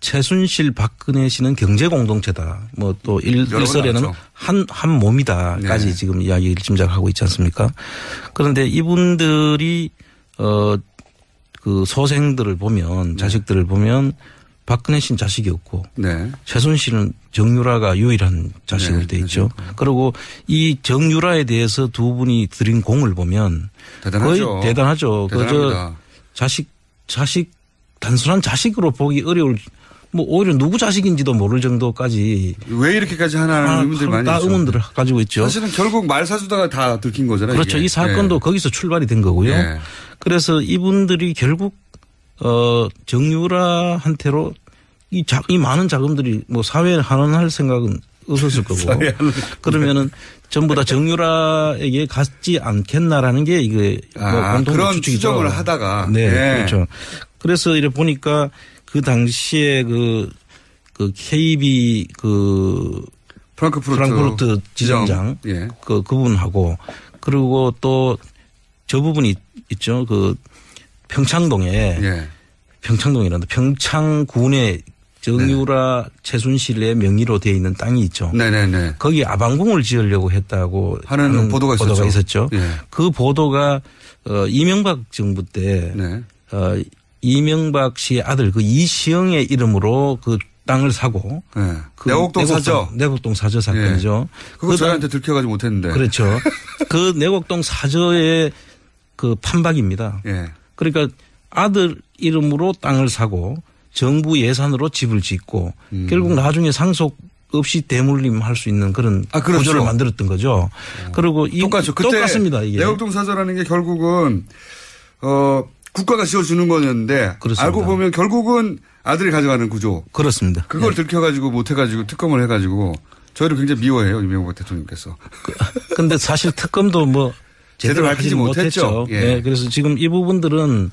최순실 박근혜 씨는 경제 공동체다. 뭐 또 일설에는 한 몸이다까지 네. 지금 이야기를 짐작하고 있지 않습니까? 그런데 이분들이 그 소생들을 보면 자식들을 보면 박근혜 씨는 자식이 없고 네. 최순실은 정유라가 유일한 자식으로 돼 있죠. 그리고 이 정유라에 대해서 두 분이 들인 공을 보면 대단하죠. 거의 대단하죠. 그저 자식 단순한 자식으로 보기 어려울 뭐 오히려 누구 자식인지도 모를 정도까지 왜 이렇게까지 하나는 의문들이 많이 있죠. 의문들을 가지고 있죠. 사실은 결국 말 사주다가 다 들킨 거잖아요. 그렇죠. 이게. 이 사건도 네. 거기서 출발이 된 거고요. 네. 그래서 이분들이 결국 정유라한테로 이 많은 자금들이 뭐 사회에 환원할 생각은 없었을 거고 그러면은 전부 다 정유라에게 갔지 않겠나라는 게 이게 뭐 그런 추정을 하다가 네, 네. 그렇죠. 그래서 이래 보니까 그 당시에 그 KB 프랑크푸르트 지점장 예. 그분하고 그리고 또 저 부분이 있죠. 그 평창동에 예. 평창동이란다. 평창군에 정유라 네. 최순실의 명의로 되어 있는 땅이 있죠. 네네네. 거기 아방궁을 지으려고 했다고 하는 보도가 있었죠. 예. 그 보도가 이명박 정부 때 네. 이명박 씨의 아들 그 이시영의 이름으로 그 땅을 사고 네. 그 내곡동 사저. 내곡동 사저 사건이죠. 예. 그거 저희한테 들켜가지 못했는데. 그렇죠. 그 내곡동 사저의 그 판박입니다. 예. 그러니까 아들 이름으로 땅을 사고 정부 예산으로 집을 짓고 결국 나중에 상속 없이 대물림할 수 있는 그런 그렇죠. 구조를 만들었던 거죠. 그리고 똑같죠. 그때 똑같습니다. 이게. 내곡동 사저라는 게 결국은 국가가 지어주는 거였는데 그렇습니다. 알고 보면 결국은 아들이 가져가는 구조. 그렇습니다. 그걸 네. 들켜가지고 못해가지고 특검을 해가지고 저희를 굉장히 미워해요. 이명박 대통령께서. 그런데 사실 특검도 뭐 제대로 밝히지 못했죠. 예. 네. 그래서 지금 이 부분들은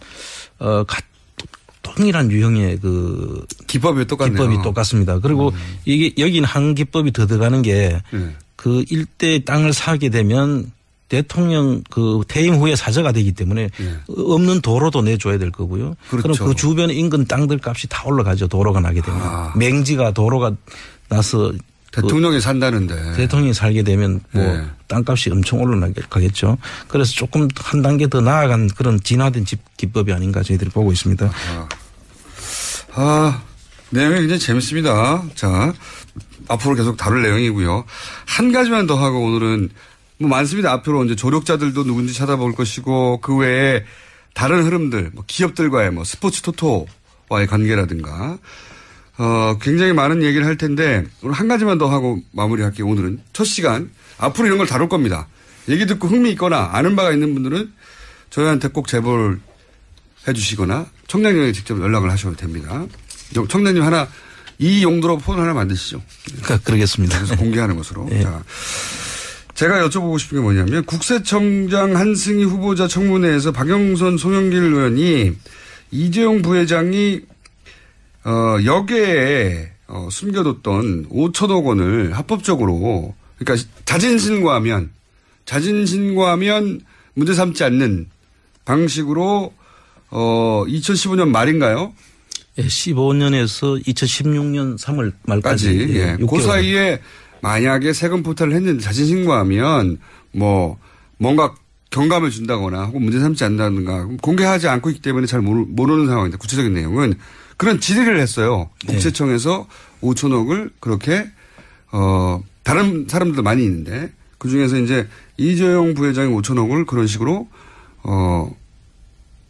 동일한 유형의 그 기법이 똑같네요. 기법이 똑같습니다. 그리고 이게 여기는 한 기법이 더 들어가는 게 그 일대 땅을 사게 되면 대통령 그 퇴임 후에 사저가 되기 때문에 없는 도로도 내줘야 될 거고요. 그렇죠. 그럼 그 주변 인근 땅들 값이 다 올라가죠. 도로가 나게 되면. 맹지가 도로가 나서 대통령이 산다는데. 대통령이 살게 되면 뭐 네. 땅값이 엄청 올라가겠죠. 그래서 조금 한 단계 더 나아간 그런 진화된 기법이 아닌가 저희들이 보고 있습니다. 내용이 굉장히 재밌습니다. 자, 앞으로 계속 다룰 내용이고요. 한 가지만 더 하고 오늘은 뭐 많습니다. 앞으로 이제 조력자들도 누군지 찾아볼 것이고 그 외에 다른 흐름들, 뭐 기업들과의 뭐 스포츠 토토와의 관계라든가 굉장히 많은 얘기를 할 텐데 오늘 한 가지만 더 하고 마무리할게요. 오늘은 첫 시간 앞으로 이런 걸 다룰 겁니다. 얘기 듣고 흥미 있거나 아는 바가 있는 분들은 저희한테 꼭 제보를 해 주시거나 청량님에게 직접 연락을 하셔도 됩니다. 청량님 하나 이 용도로 폰 하나 만드시죠. 그러겠습니다. 그래서 공개하는 것으로. 네. 자, 제가 여쭤보고 싶은 게 뭐냐면 국세청장 한승희 후보자 청문회에서 박영선 송영길 의원이 이재용 부회장이 역에 숨겨뒀던 5천억 원을 합법적으로 그러니까 자진신고하면 문제 삼지 않는 방식으로 2015년 말인가요? 예, 15년에서 2016년 3월 말까지. 예. 그 사이에 만약에 세금 포탈을 했는데 자진신고하면 뭐 뭔가 경감을 준다거나 혹은 문제 삼지 않는다든가 공개하지 않고 있기 때문에 잘 모르는 상황인데 구체적인 내용은 그런 질의를 했어요. 국세청에서 5천억을 그렇게 다른 사람들도 많이 있는데 그중에서 이제 이재용 부회장이 5천억을 그런 식으로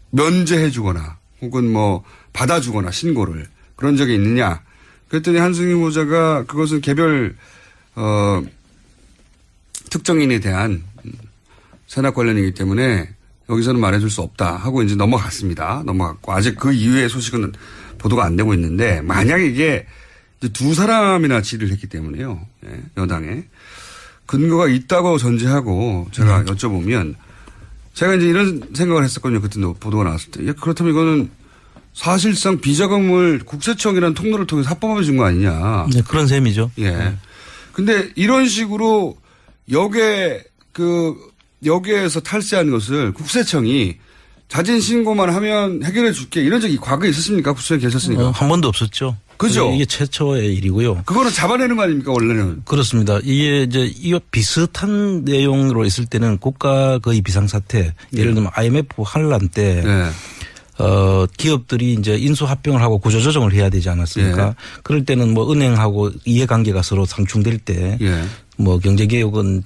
면제해 주거나 혹은 뭐 받아주거나 신고를 그런 적이 있느냐. 그랬더니 한승희 후보자가 그것은 개별 특정인에 대한 세납 관련이기 때문에 여기서는 말해줄 수 없다 하고 이제 넘어갔고 아직 그 이후의 소식은 보도가 안 되고 있는데 만약에 이게 이제 두 사람이나 질의를 했기 때문에요. 예, 여당에 근거가 있다고 전제하고 제가 여쭤보면 제가 이제 이런 생각을 했었거든요. 그때도 보도가 나왔을 때. 그렇다면 이거는 사실상 비자금을 국세청이라는 통로를 통해서 합법화해 준 거 아니냐. 네, 그런 셈이죠. 예. 근데 이런 식으로 역에서 탈세한 것을 국세청이 자진 신고만 하면 해결해 줄게 이런 적이 과거에 있었습니까? 국세청에 계셨으니까. 한 번도 없었죠. 그죠? 이게 최초의 일이고요. 그거는 잡아내는 거 아닙니까 원래는? 그렇습니다. 이게 이제 이거 비슷한 내용으로 있을 때는 국가 거의 비상사태, 예를 들면 IMF 환란 때 기업들이 이제 인수합병을 하고 구조조정을 해야 되지 않았습니까? 그럴 때는 뭐 은행하고 이해관계가 서로 상충될 때 뭐 경제개혁은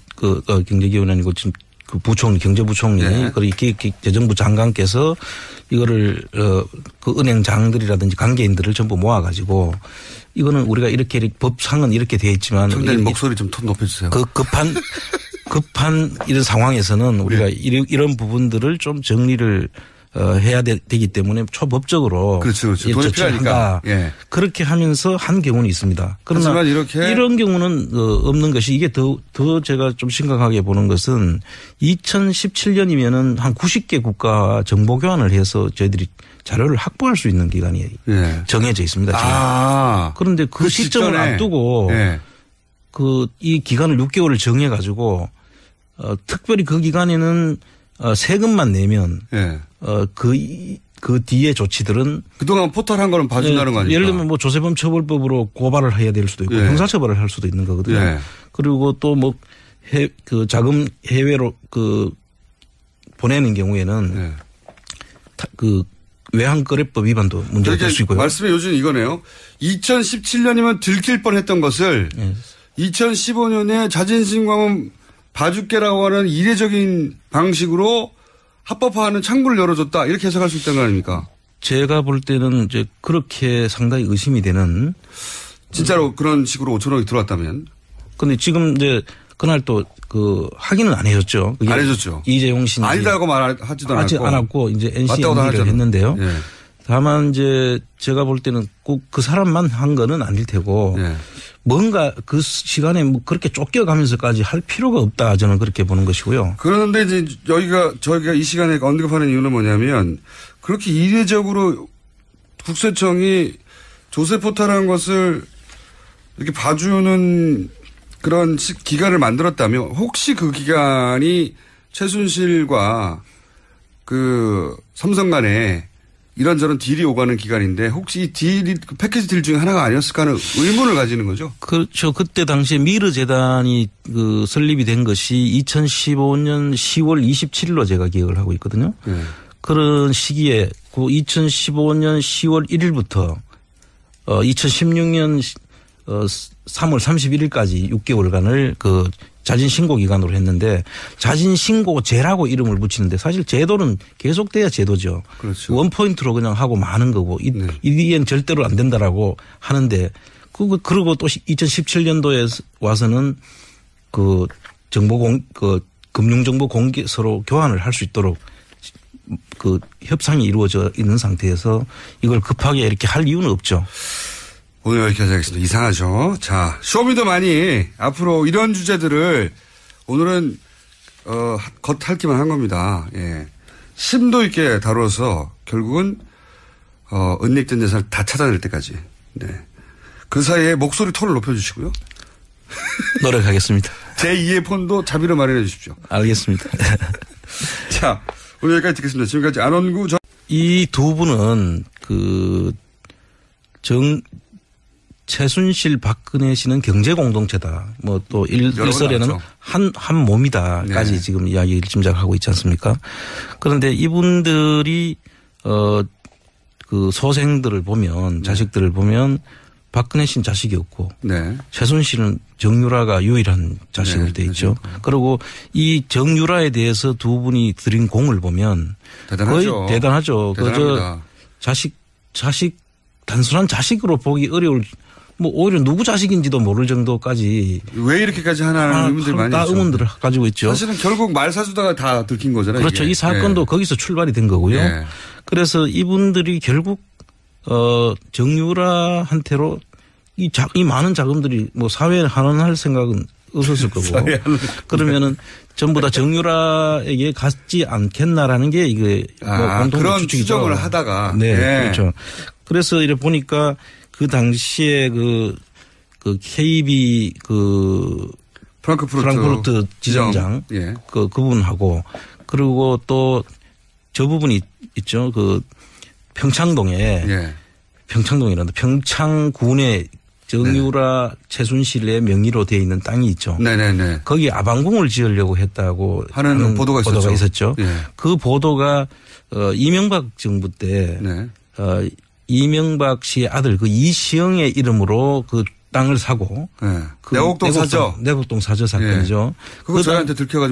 경제개혁은 아니고 지금 그 부총리, 경제부총리, 그리고 재정부 장관께서 이거를 그 은행장들이라든지 관계인들을 전부 모아가지고 이거는 우리가 이렇게 법상은 이렇게 되어 있지만 총장님 목소리 좀 톤 높여주세요. 그 급한 이런 상황에서는 우리가 이런 부분들을 좀 정리를 해야 되기 때문에 초법적으로 그렇죠. 돈이 필요하니까 그렇게 하면서 한 경우는 있습니다. 그러나 이런 경우는 없는 것이 이게 더 제가 좀 심각하게 보는 것은 2017년이면은 한 90개 국가와 정보 교환을 해서 저희들이 자료를 확보할 수 있는 기간이 정해져 있습니다. 지금. 그런데 그 시점을 앞두고 이 기간을 6개월을 정해 가지고 특별히 그 기간에는 세금만 내면 그 뒤에 조치들은 그동안 포탈한 거는 봐준다는 거 아닙니까? 예를 들면 뭐 조세범 처벌법으로 고발을 해야 될 수도 있고 형사처벌을 할 수도 있는 거거든요. 그리고 또 뭐 그 자금 해외로 보내는 경우에는 그 외환거래법 위반도 문제가 될 수 있고요. 말씀의 요지는 이거네요. 2017년이면 들킬 뻔했던 것을 2015년에 자진신고하면 봐줄게라고 하는 이례적인 방식으로 합법화하는 창구를 열어줬다. 이렇게 해석할 수 있다는 거 아닙니까? 제가 볼 때는 이제 그렇게 상당히 의심이 되는. 진짜로 그런 식으로 5천억이 들어왔다면. 근데 지금 이제 그날 또 확인은 안 해줬죠. 안 해줬죠. 이재용 씨. 아니다고 말하지도 않았고 이제 NC를 했는데요. 다만 이제 제가 볼 때는 꼭 그 사람만 한 거는 아닐 테고 뭔가 그 시간에 뭐 그렇게 쫓겨가면서까지 할 필요가 없다 저는 그렇게 보는 것이고요. 그런데 이제 저희가 이 시간에 언급하는 이유는 뭐냐면 그렇게 이례적으로 국세청이 조세 포탈한 것을 이렇게 봐주는 그런 기간을 만들었다면 혹시 그 기간이 최순실과 그 삼성 간에 이런저런 딜이 오가는 기간인데 혹시 이 딜이 패키지 딜 중에 하나가 아니었을까 하는 의문을 가지는 거죠. 그렇죠. 그때 당시에 미르 재단이 설립이 된 것이 2015년 10월 27일로 제가 기억을 하고 있거든요. 그런 시기에 2015년 10월 1일부터 2016년 3월 31일까지 6개월간을 자진신고 기간으로 했는데 자진신고제라고 이름을 붙이는데 사실 제도는 계속돼야 제도죠. 그렇죠. 원포인트로 그냥 하고 마는 거고 이 뒤엔 절대로 안 된다라고 하는데 그리고 또 2017년도에 와서는 금융정보 공개 서로 교환을 할 수 있도록 협상이 이루어져 있는 상태에서 이걸 급하게 이렇게 할 이유는 없죠. 오늘 여기까지 하겠습니다. 이상하죠. 자, 쇼미더머니 앞으로 이런 주제들을 오늘은 겉핥기만 한 겁니다. 심도 있게 다뤄서 결국은 은닉된 재산을 다 찾아낼 때까지. 그 사이에 목소리 톤을 높여주시고요. 노력하겠습니다. 제2의 폰도 자비로 마련해 주십시오. 알겠습니다. 자, 오늘 여기까지 듣겠습니다. 지금까지 안원구 전. 이 두 분은 최순실 박근혜 씨는 경제 공동체다. 뭐 또 일설에는 한 몸이다까지 지금 이야기를 짐작하고 있지 않습니까? 그런데 이분들이 소생들을 보면 자식들을 보면 박근혜 씨는 자식이 없고 최순실은 정유라가 유일한 자식으로 돼 있죠. 그리고 이 정유라에 대해서 두 분이 들인 공을 보면 대단하죠. 거의 대단하죠. 그저 자식 단순한 자식으로 보기 어려울 뭐 오히려 누구 자식인지도 모를 정도까지 왜 이렇게까지 하나는 의문들 많이 있죠. 의문들을 가지고 있죠. 사실은 결국 말 사주다가 다 들킨 거잖아요. 그렇죠. 이게. 이 사건도 거기서 출발이 된 거고요. 그래서 이분들이 결국 정유라한테로 이 많은 자금들이 뭐 사회에 환원할 생각은 없었을 거고 그러면은 전부 다 정유라에게 갔지 않겠나라는 게 이게 공통 그런 추측이죠. 추정을 하다가 그렇죠. 그래서 이래 보니까 그 당시에 KB 프랑크푸르트 지점장 그분하고 그리고 또 저 부분이 있죠. 평창동에 평창동이란다. 평창군의 정유라 최순실의 명의로 되어 있는 땅이 있죠. 네네네. 거기 아방궁을 지으려고 했다고 하는 보도가 있었죠. 예. 그 보도가 이명박 정부 때 이명박 씨의 아들 그 이시영의 이름으로 그 땅을 사고 네. 내곡동 사저. 내곡동 사저 사건이죠. 네. 그거 저희한테 들켜가지고